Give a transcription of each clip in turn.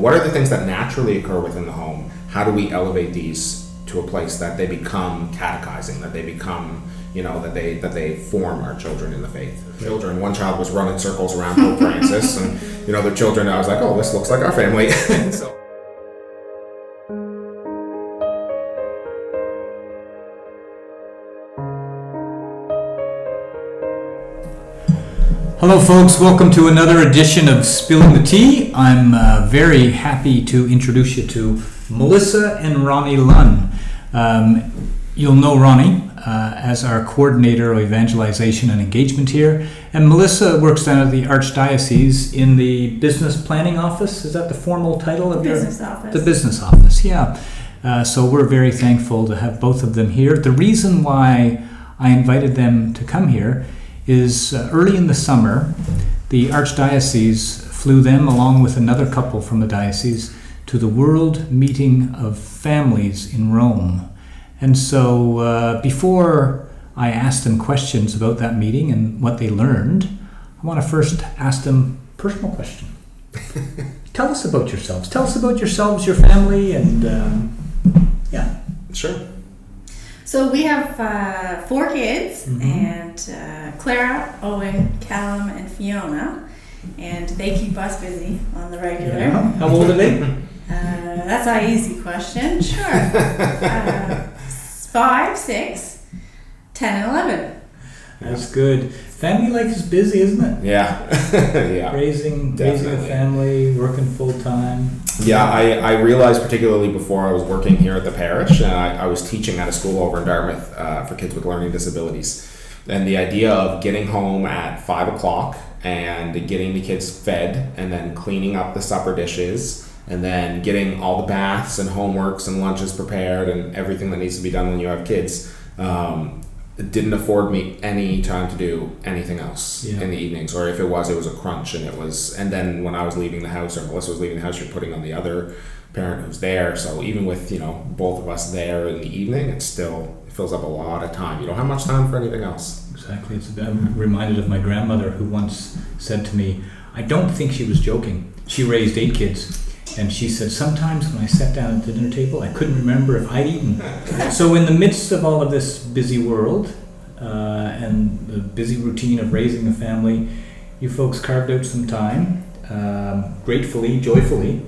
What are the things that naturally occur within the home? How do we elevate these to a place that they become catechizing, that they become, that they form our children in the faith? Children, one child was running circles around Pope Francis, and the children, I was like, oh, this looks like our family. So. Hello folks, welcome to another edition of Spillin the Tea. I'm very happy to introduce you to Melissa and Ronnie Lunn. You'll know Ronnie as our coordinator of evangelization and engagement here, and Melissa works down at the Archdiocese in the business planning office. Is that the formal title of business office? The business office, yeah. So we're very thankful to have both of them here. The reason why I invited them to come here is early in the summer, the Archdiocese flew them, along with another couple from the diocese, to the World Meeting of Families in Rome. And so before I asked them questions about that meeting and what they learned, I want to first ask them a personal question. Tell us about yourselves. Tell us about yourselves, your family, and yeah. Sure. So we have 4 kids, and Clara, Owen, Callum, and Fiona, and they keep us busy on the regular. Yeah. How old are they? That's an easy question. Sure. 5, 6, 10, and 11. That's good. Family life is busy, isn't it? Yeah. Yeah. Raising a family, working full time. Yeah, I realized, particularly before I was working here at the parish, and I was teaching at a school over in Dartmouth for kids with learning disabilities. And the idea of getting home at 5 o'clock and getting the kids fed and then cleaning up the supper dishes and then getting all the baths and homeworks and lunches prepared and everything that needs to be done when you have kids, it didn't afford me any time to do anything else in the evenings, or if it was a crunch. And then when I was leaving the house, or Melissa was leaving the house, you're putting on the other parent who's there. So even with both of us there in the evening, it fills up a lot of time. You don't have much time for anything else. Exactly. I'm reminded of my grandmother, who once said to me, I don't think she was joking. She raised 8 kids. And she said, sometimes when I sat down at the dinner table, I couldn't remember if I'd eaten. So in the midst of all of this busy world and the busy routine of raising a family, you folks carved out some time, gratefully, joyfully,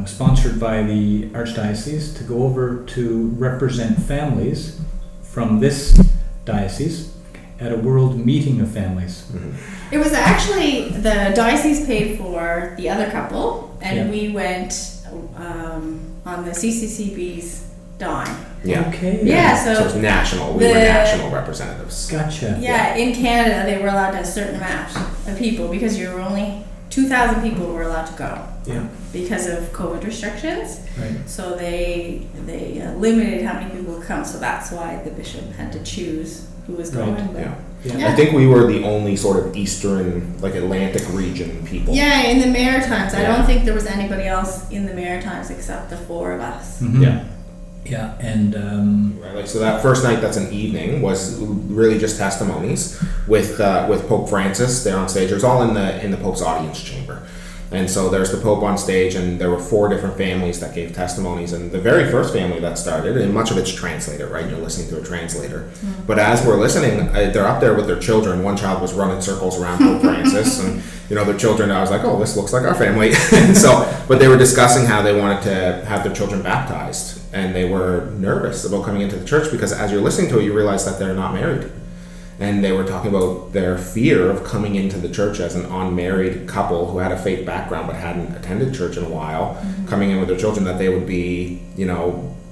sponsored by the Archdiocese, to go over to represent families from this diocese at a World Meeting of Families. It was actually the diocese paid for the other couple, and we went on the CCCB's dime. Yeah. Okay. Yeah, so it's national. We were national representatives. Gotcha. Yeah, in Canada they were allowed to have a certain amount of people, because you were only 2,000 people were allowed to go. Yeah. Because of COVID restrictions. Right. So they limited how many people would come. So that's why the bishop had to choose who was going. Right. Yeah. I think we were the only sort of eastern, like Atlantic region people. Yeah, in the Maritimes. I don't think there was anybody else in the Maritimes except the 4 of us. Mm-hmm. Yeah. Yeah, and so that first night, that's an evening, was really just testimonies with Pope Francis there on stage. It was all in the Pope's audience chamber. And so there's the Pope on stage, and there were 4 different families that gave testimonies. And the very first family that started, and much of it's translated, right? You're listening to a translator. But as we're listening, they're up there with their children. One child was running circles around Pope Francis, and their children, I was like, oh, this looks like our family. And so, but they were discussing how they wanted to have their children baptized, and they were nervous about coming into the church, because as you're listening to it, you realize that they're not married. And they were talking about their fear of coming into the church as an unmarried couple who had a faith background but hadn't attended church in a while, coming in with their children, that they would be,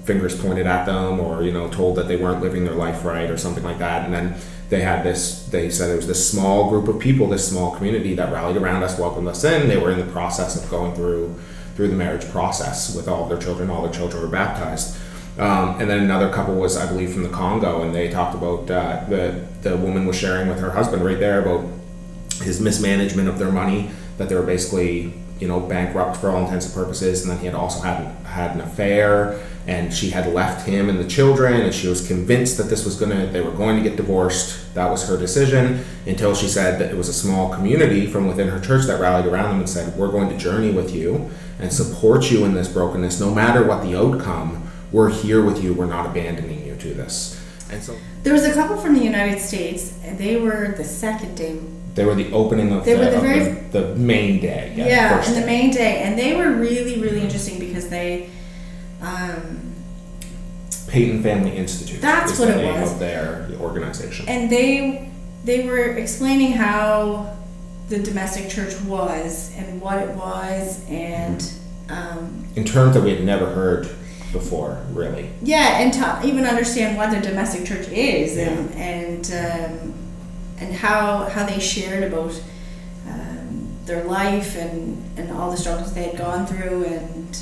fingers pointed at them, or, told that they weren't living their life right or something like that. And then they said there was this small group of people, this small community that rallied around us, welcomed us in. They were in the process of going through the marriage process with all of their children. All their children were baptized. And then another couple was, I believe, from the Congo, and they talked about the woman was sharing with her husband right there about his mismanagement of their money, that they were basically bankrupt for all intents and purposes, and then he had also had an affair, and she had left him and the children, and she was convinced that they were going to get divorced. That was her decision, until she said that it was a small community from within her church that rallied around them and said, we're going to journey with you and support you in this brokenness, no matter what the outcome. We're here with you. We're not abandoning you to this. And so there was a couple from the United States, and they were the second day. They were the opening of the main day. Yeah, and the main day. And they were really, really interesting because they... Peyton Family Institute. That's what it was. The name of their organization. And they were explaining how the domestic church was and what it was, and... in terms that we had never heard before, really. Yeah, and to even understand what the domestic church is, and how they shared about their life and all the struggles they had gone through, and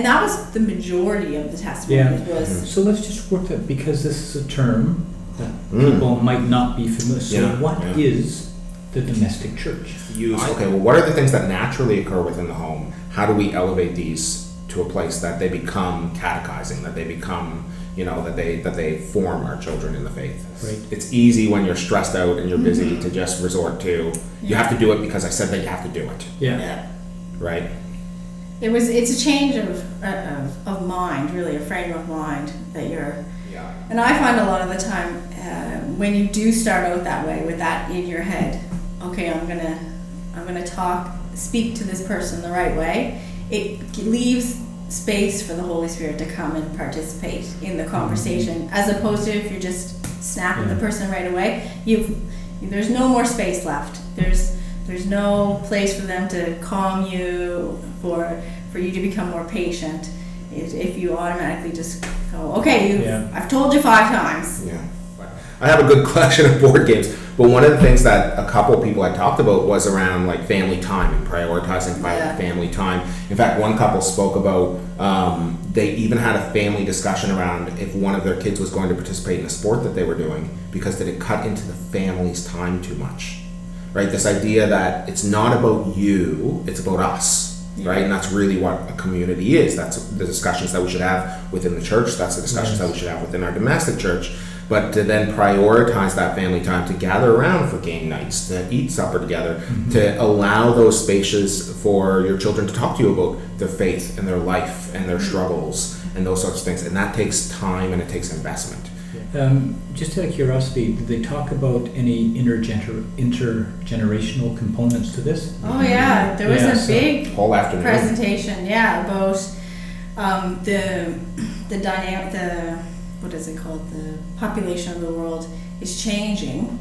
that was the majority of the testimony. So let's just work that, because this is a term that people might not be familiar. So what is the domestic church? What are the things that naturally occur within the home? How do we elevate these to a place that they become catechizing, that they become, that they form our children in the faith? Right. It's easy when you're stressed out and you're busy to just resort to, you have to do it because I said that you have to do it. Yeah. Right? It's a change of mind, really, a frame of mind that you're... Yeah. And I find a lot of the time, when you do start out that way, with that in your head, okay, I'm gonna speak to this person the right way, it leaves space for the Holy Spirit to come and participate in the conversation, as opposed to if you're just snapping the person right away, there's no more space left. There's no place for them to calm you, for you to become more patient. If you automatically just go, okay, I've told you 5 times. Yeah. I have a good collection of board games, but one of the things that a couple of people I talked about was around like family time and prioritizing family time. In fact, one couple spoke about they even had a family discussion around if one of their kids was going to participate in a sport that they were doing, because did it cut into the family's time too much? Right? This idea that it's not about you, it's about us. Right? And that's really what a community is. That's the discussions that we should have within the church. That's the discussions that we should have within our domestic church. But to then prioritize that family time, to gather around for game nights, to eat supper together, to allow those spaces for your children to talk to you about their faith and their life and their struggles and those sorts of things. And that takes time and it takes investment. Just out of curiosity, did they talk about any intergenerational components to this? Oh yeah, there was a big whole afternoon presentation, about the dynamic, what is it called? The population of the world is changing,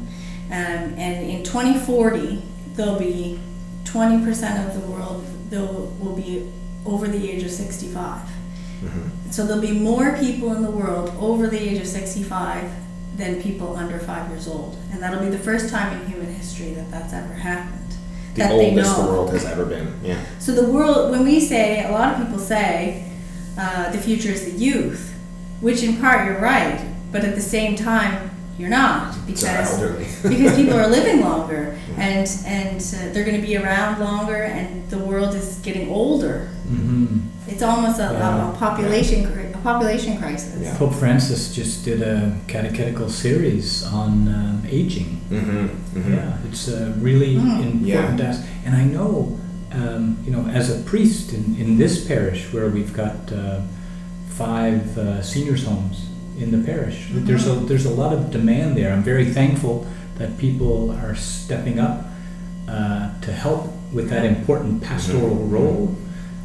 and in 2040 there'll be 20% of the world will be over the age of 65. So there'll be more people in the world over the age of 65 than people under 5 years old, and that'll be the first time in human history that's ever happened. The oldest the world has ever been. Yeah. So the world, when we say, a lot of people say, the future is the youth, which in part you're right, but at the same time you're not, because people are living longer and they're going to be around longer, and the world is getting older. It's almost a population crisis. Yeah. Pope Francis just did a catechetical series on aging. Yeah, it's really important to ask. And I know, as a priest in this parish where we've got 5 seniors homes in the parish, there's a lot of demand there. I'm very thankful that people are stepping up to help with that important pastoral role.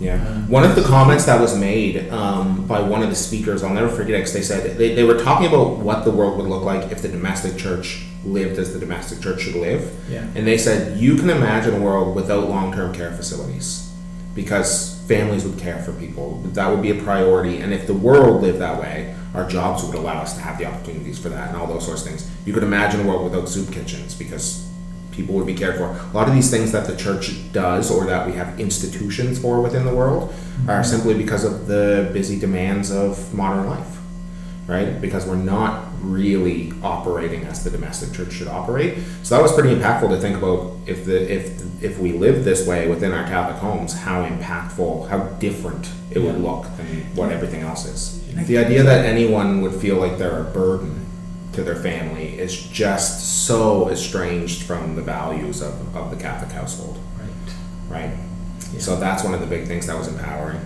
Yeah. One of the comments that was made by one of the speakers, I'll never forget it, because they said they were talking about what the world would look like if the domestic church lived as the domestic church should live. Yeah. And they said, you can imagine a world without long-term care facilities, because families would care for people. That would be a priority. And if the world lived that way, our jobs would allow us to have the opportunities for that and all those sorts of things. You could imagine a world without soup kitchens, because people would be cared for. A lot of these things that the church does, or that we have institutions for within the world, are simply because of the busy demands of modern life, right? Because we're not really operating as the domestic church should operate. So that was pretty impactful to think about if we lived this way within our Catholic homes, how impactful, how different it would look than what everything else is. The idea that anyone would feel like they're a burden to their family is just so estranged from the values of the Catholic household. Right? Yeah. So that's one of the big things that was empowering.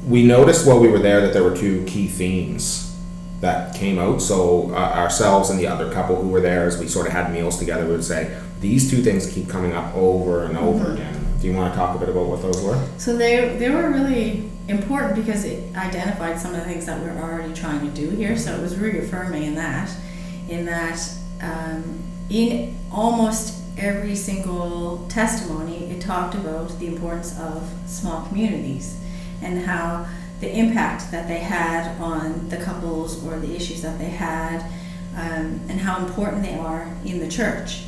We noticed while we were there that there were two key themes that came out. So ourselves and the other couple who were there, as we sort of had meals together, we would say, these two things keep coming up over and over again. Do you want to talk a bit about what those were? So they were really important because it identified some of the things that we're already trying to do here. So it was reaffirming in that in almost every single testimony, it talked about the importance of small communities and how the impact that they had on the couples or the issues that they had, and how important they are in the church.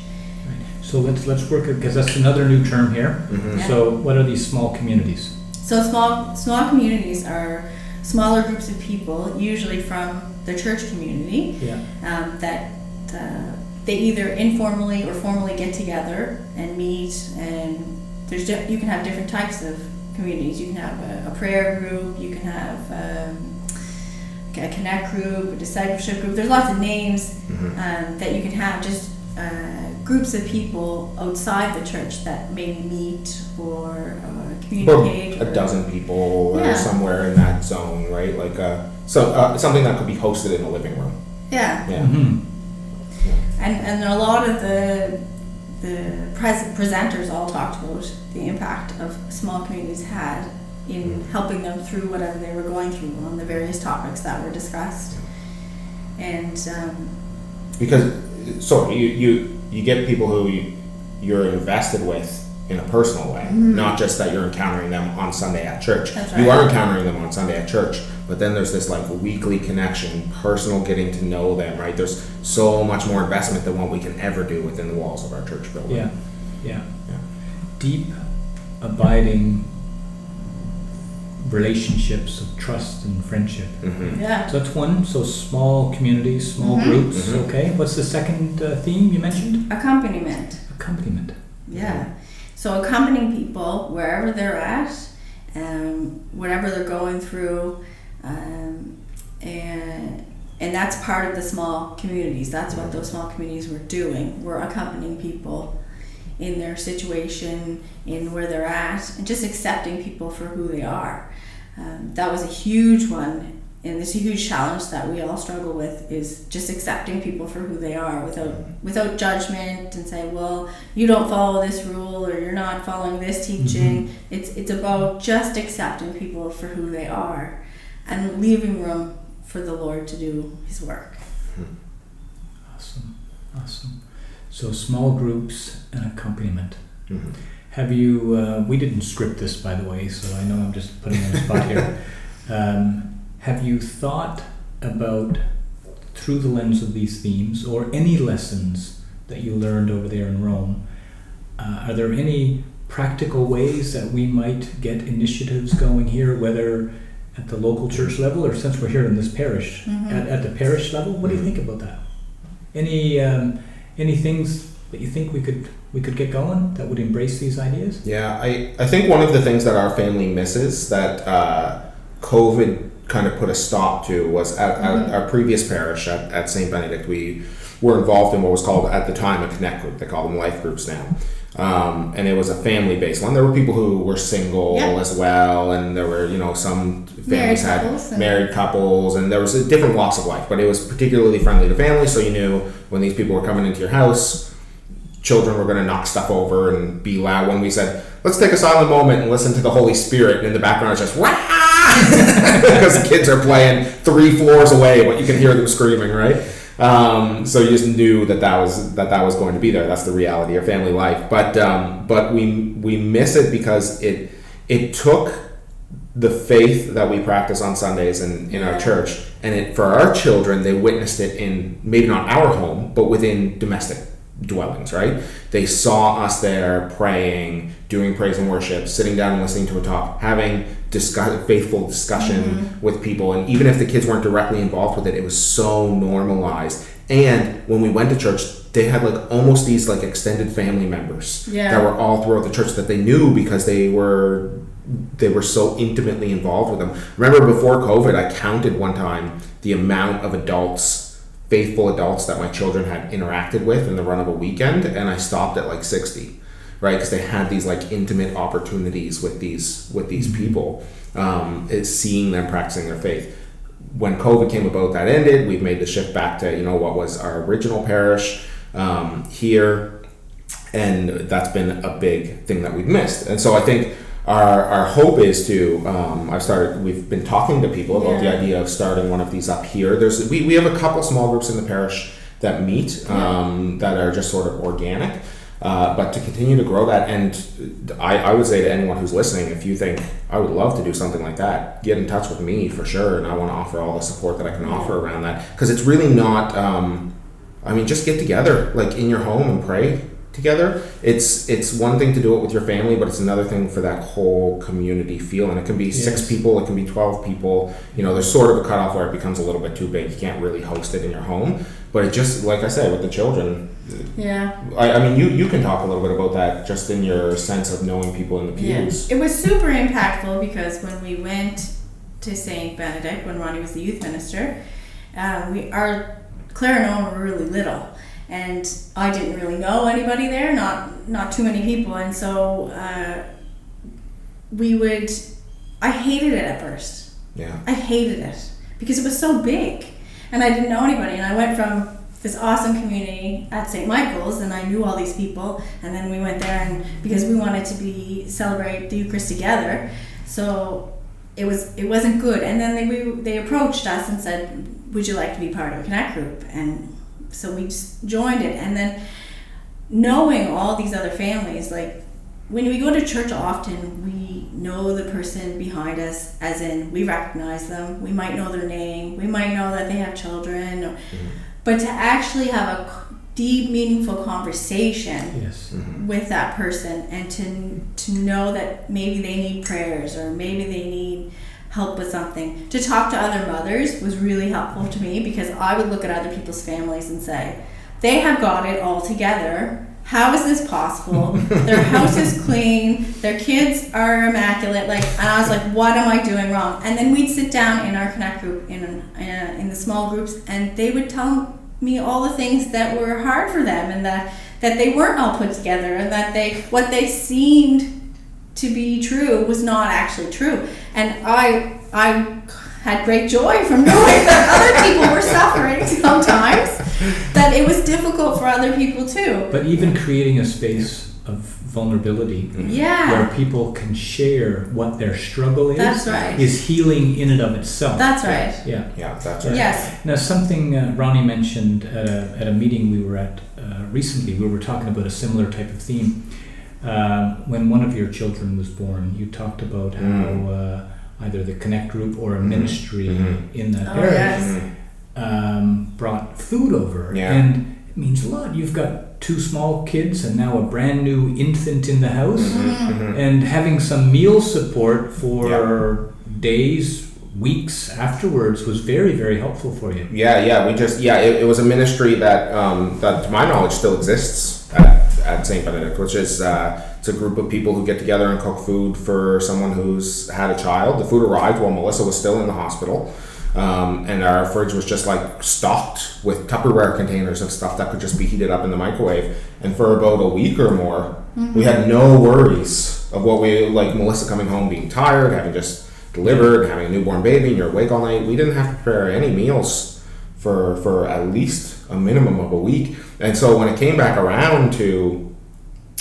Right. So let's work it, because that's another new term here. Mm-hmm. Yeah. So what are these small communities? So small communities are smaller groups of people, usually from the church community, that they either informally or formally get together and meet, and you can have different types of communities. You can have a prayer group, you can have a connect group, a discipleship group. There's lots of names that you can have, just groups of people outside the church that maybe meet or communicate. Or a dozen people or somewhere in that zone, right? Like something that could be hosted in a living room. Yeah. Yeah. Mm-hmm. And a lot of the presenters all talked about the impact of small communities had in helping them through whatever they were going through on the various topics that were discussed. And because you get people who you're invested with in a personal way, not just that you're encountering them on Sunday at church. That's right. You are encountering them on Sunday at church, but then there's this like weekly connection, personal getting to know them, right? There's so much more investment than what we can ever do within the walls of our church building. Yeah. Deep, abiding relationships of trust and friendship. Mm-hmm. Yeah. So that's one. So small communities, small groups. Mm-hmm. Okay. What's the second theme you mentioned? Accompaniment. Accompaniment. Yeah. So accompanying people wherever they're at, whatever they're going through, and that's part of the small communities. That's what those small communities were doing. We're accompanying people in their situation, in where they're at, and just accepting people for who they are. That was a huge one, and it's a huge challenge that we all struggle with, is just accepting people for who they are without judgment and say, well, you don't follow this rule or you're not following this teaching. It's about just accepting people for who they are and leaving room for the Lord to do His work. Awesome. So small groups and accompaniment. Mm-hmm. Have you, we didn't script this, by the way, so I know I'm just putting you on the spot here. Have you thought about, through the lens of these themes, or any lessons that you learned over there in Rome, are there any practical ways that we might get initiatives going here, whether at the local church level, or since we're here in this parish, at the parish level? What do you think about that? Any things that you think we could get going that would embrace these ideas? Yeah, I think one of the things that our family misses that COVID kind of put a stop to was at our previous parish at St. Benedict. We were involved in what was called at the time a connect group. They call them life groups now. And it was a family-based one. There were people who were single as well, and there were, some families had married couples, and there was different walks of life, but it was particularly friendly to families, so you knew when these people were coming into your house, children were going to knock stuff over and be loud. When we said, let's take a silent moment and listen to the Holy Spirit, and in the background it's just, wah! Because the kids are playing 3 floors away, but you can hear them screaming, right? So you just knew that was going to be there. That's the reality of family life. But we miss it because it took the faith that we practice on Sundays in our church, and for our children, they witnessed it in maybe not our home, but within domestic dwellings, right? They saw us there praying, doing praise and worship, sitting down and listening to a talk, having faithful discussion with people. And even if the kids weren't directly involved with it, it was so normalized. And when we went to church, they had like almost these like extended family members that were all throughout the church that they knew because they were so intimately involved with them. Remember before COVID, I counted one time the amount of faithful adults that my children had interacted with in the run of a weekend, and I stopped at like 60, right? Because they had these like intimate opportunities with these people, seeing them practicing their faith. When COVID came about, that ended. We've made the shift back to what was our original parish here, and that's been a big thing that we've missed. And so I think our hope is to we've been talking to people about the idea of starting one of these up here. We have a couple small groups in the parish that meet that are just sort of organic, but to continue to grow that. And I would say to anyone who's listening, if you think I would love to do something like that, get in touch with me for sure, and I want to offer all the support that I can offer around that, because it's really not just get together like in your home and pray together. It's one thing to do it with your family, but it's another thing for that whole community feel. And it can be 6 people, it can be 12 people. There's sort of a cutoff where it becomes a little bit too big. You can't really host it in your home. But it just, like I said, with the children, you can talk a little bit about that just in your sense of knowing people in the pews. It was super impactful because when we went to St. Benedict, when Ronnie was the youth minister, Claire and Owen were really little. And I didn't really know anybody there, not too many people, and so I hated it at first. Yeah. I hated it because it was so big, and I didn't know anybody. And I went from this awesome community at St. Michael's, and I knew all these people, and then we went there, and because we wanted to celebrate the Eucharist together, so it wasn't good. And then they approached us and said, "Would you like to be part of a Connect group?" And so we just joined it, and then knowing all these other families, like when we go to church often, we know the person behind us, as in we recognize them, we might know their name, we might know that they have children, but to actually have a deep, meaningful conversation with that person, and to know that maybe they need prayers or maybe they need help with something. To talk to other mothers was really helpful to me, because I would look at other people's families and say, they have got it all together. How is this possible? Their house is clean, their kids are immaculate, and I was like, what am I doing wrong? And then we'd sit down in our Connect group in the small groups, and they would tell me all the things that were hard for them, and that they weren't all put together, and that what they seemed to be true was not actually true. And I had great joy from knowing that other people were suffering sometimes, that it was difficult for other people too. But even creating a space of vulnerability where people can share what their struggle is, is healing in and of itself. That's right. Yeah, that's right. Yes. Now, something Ronnie mentioned at a meeting we were at recently, we were talking about a similar type of theme. When one of your children was born, you talked about how either the Connect group or a ministry in that parish brought food over. Yeah. And it means a lot. You've got 2 small kids and now a brand new infant in the house, and having some meal support for days, weeks afterwards was very, very helpful for you. It was a ministry that to my knowledge still exists at St. Benedict, which is it's a group of people who get together and cook food for someone who's had a child. The food arrived while Melissa was still in the hospital, and our fridge was just like stocked with Tupperware containers of stuff that could just be heated up in the microwave. And for about a week or more, we had no worries of Melissa coming home being tired, having just delivered, having a newborn baby, and you're awake all night. We didn't have to prepare any meals for at least a minimum of a week. And so when it came back around to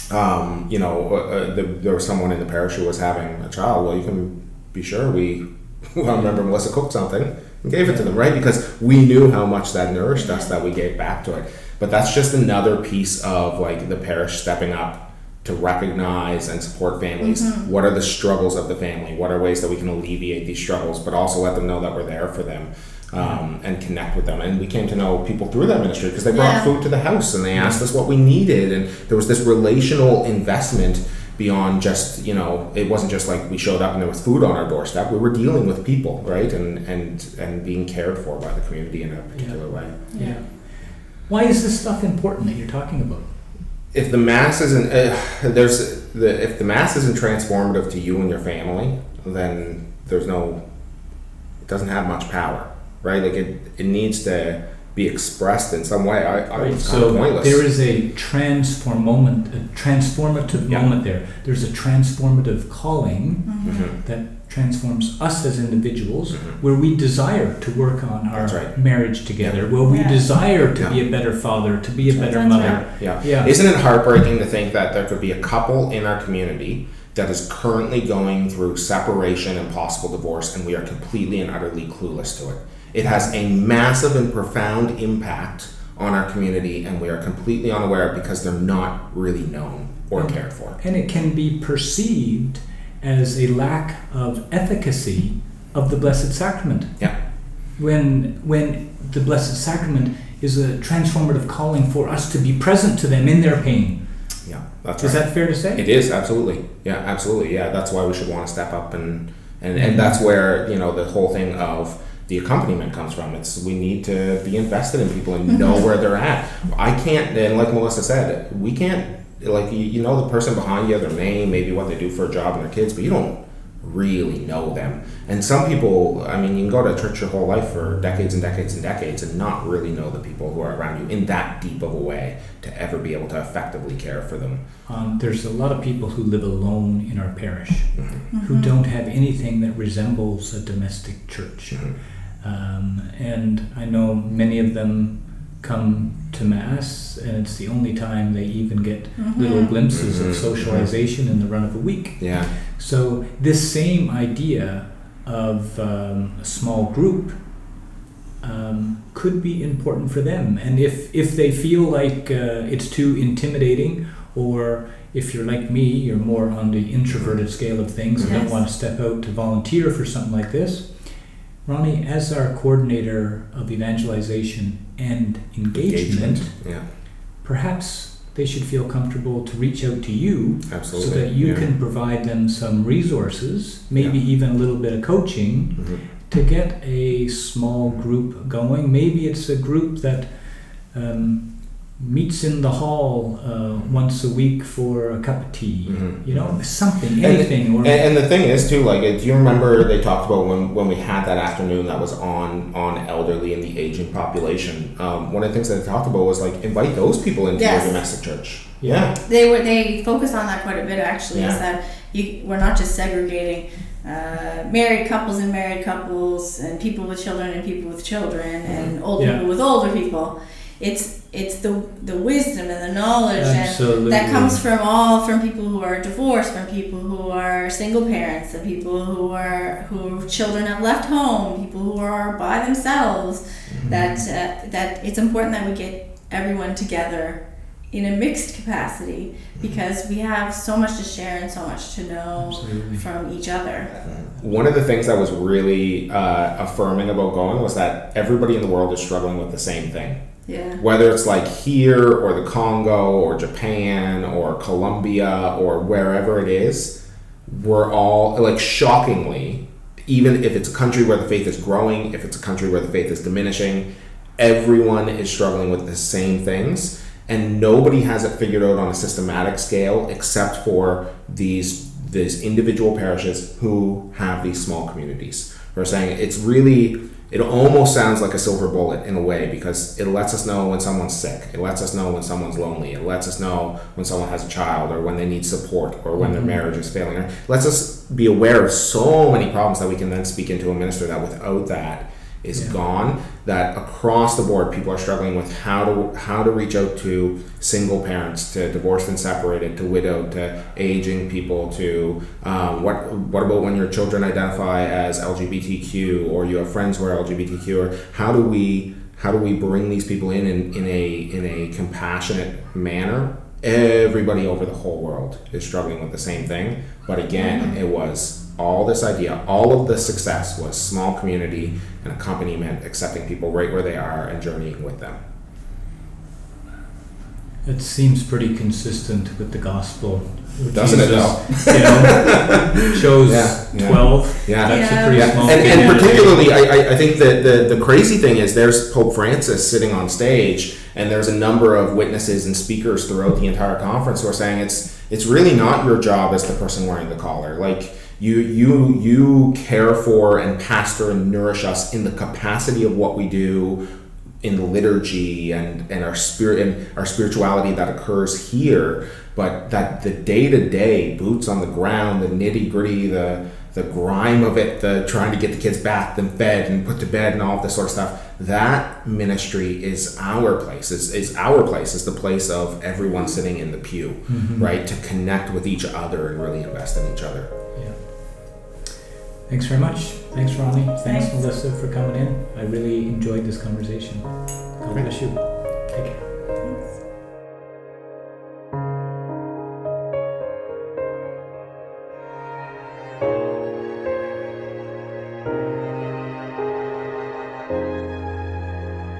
there was someone in the parish who was having a child, well, you can be sure I remember Melissa cooked something and gave it to them, right? Because we knew how much that nourished us, that we gave back to it. But that's just another piece of the parish stepping up to recognize and support families. What are the struggles of the family? What are ways that we can alleviate these struggles, but also let them know that we're there for them? and connect with them. And we came to know people through that ministry because they brought Yeah. food to the house and they asked us what we needed, and there was this relational investment beyond just, it wasn't just like we showed up and there was food on our doorstep. We were dealing with people, right, and being cared for by the community in a particular way. Yeah. Why is this stuff important that you're talking about? If the mass isn't if the mass isn't transformative to you and your family, then it doesn't have much power, right? Like it needs to be expressed in some way. It's kind of pointless. There is a transformative moment there. There's a transformative calling that transforms us as individuals, where we desire to work on our marriage together, where we desire to be a better father, to be a better mother. Yeah. Isn't it heartbreaking to think that there could be a couple in our community that is currently going through separation and possible divorce, and we are completely and utterly clueless to it? It has a massive and profound impact on our community, and we are completely unaware because they're not really known or cared for. And it can be perceived as a lack of efficacy of the Blessed Sacrament. Yeah. When the Blessed Sacrament is a transformative calling for us to be present to them in their pain. Yeah, that's right. Is that fair to say? It is, absolutely. Yeah, absolutely. Yeah, that's why we should want to step up and that's where, the whole thing of the accompaniment comes from. We need to be invested in people and know where they're at. I can't, and like Melissa said, we can't, like, the person behind you, their name, maybe what they do for a job and their kids, but you don't really know them. And some people, you can go to church your whole life for decades and decades and decades and not really know the people who are around you in that deep of a way to ever be able to effectively care for them. There's a lot of people who live alone in our parish who don't have anything that resembles a domestic church. And I know many of them come to Mass, and it's the only time they even get little glimpses of socialization in the run of a week. Yeah. So this same idea of a small group could be important for them. And if they feel like it's too intimidating, or if you're like me, you're more on the introverted scale of things and don't want to step out to volunteer for something like this, Ronnie, as our coordinator of evangelization and engagement, perhaps they should feel comfortable to reach out to you. Absolutely. So that you can provide them some resources, maybe even a little bit of coaching to get a small group going. Maybe it's a group that meets in the hall once a week for a cup of tea, something, anything. And the thing is too, like, do you remember they talked about when we had that afternoon that was on elderly and the aging population? One of the things that they talked about was like invite those people into your domestic church. Yeah. They focused on that quite a bit actually. Is that we're not just segregating married couples and people with children and people with children and old people with older people. It's the wisdom and the knowledge and that comes from people who are divorced, from people who are single parents, and people who children have left home, people who are by themselves. That it's important that we get everyone together in a mixed capacity, because we have so much to share and so much to know from each other. One of the things that was really affirming about going was that everybody in the world is struggling with the same thing. Yeah. Whether it's like here or the Congo or Japan or Colombia or wherever it is, we're all, like, shockingly, even if it's a country where the faith is growing, if it's a country where the faith is diminishing, everyone is struggling with the same things, and nobody has it figured out on a systematic scale except for these individual parishes who have these small communities. We're saying it almost sounds like a silver bullet in a way, because it lets us know when someone's sick, it lets us know when someone's lonely, it lets us know when someone has a child or when they need support or when their marriage is failing. It lets us be aware of so many problems that we can then speak into a minister that without that is gone, that across the board people are struggling with how to reach out to single parents, to divorced and separated, to widowed, to aging people, to what about when your children identify as LGBTQ or you have friends who are LGBTQ, or how do we bring these people in a compassionate manner? Everybody over the whole world is struggling with the same thing, but again, it was all this idea, all of the success was small community and accompaniment, accepting people right where they are and journeying with them. It seems pretty consistent with the gospel. Doesn't it though? Chose Yeah. 12. Yeah. That's Yeah. a pretty small And community. particularly, I think that the crazy thing is there's Pope Francis sitting on stage, and there's a number of witnesses and speakers throughout the entire conference who are saying it's really not your job as the person wearing the collar. Like you care for and pastor and nourish us in the capacity of what we do in the liturgy and our spirit and our spirituality that occurs here, but that the day-to-day boots on the ground, the nitty-gritty, the grime of it, the trying to get the kids bathed and fed and put to bed and all of this sort of stuff, that ministry is our place. Is our place, is the place of everyone sitting in the pew, right? To connect with each other and really invest in each other. Yeah. Thanks very much. Thanks, Ronnie. Thanks, Thanks. Melissa, for coming in. I really enjoyed this conversation. God bless you. Take care.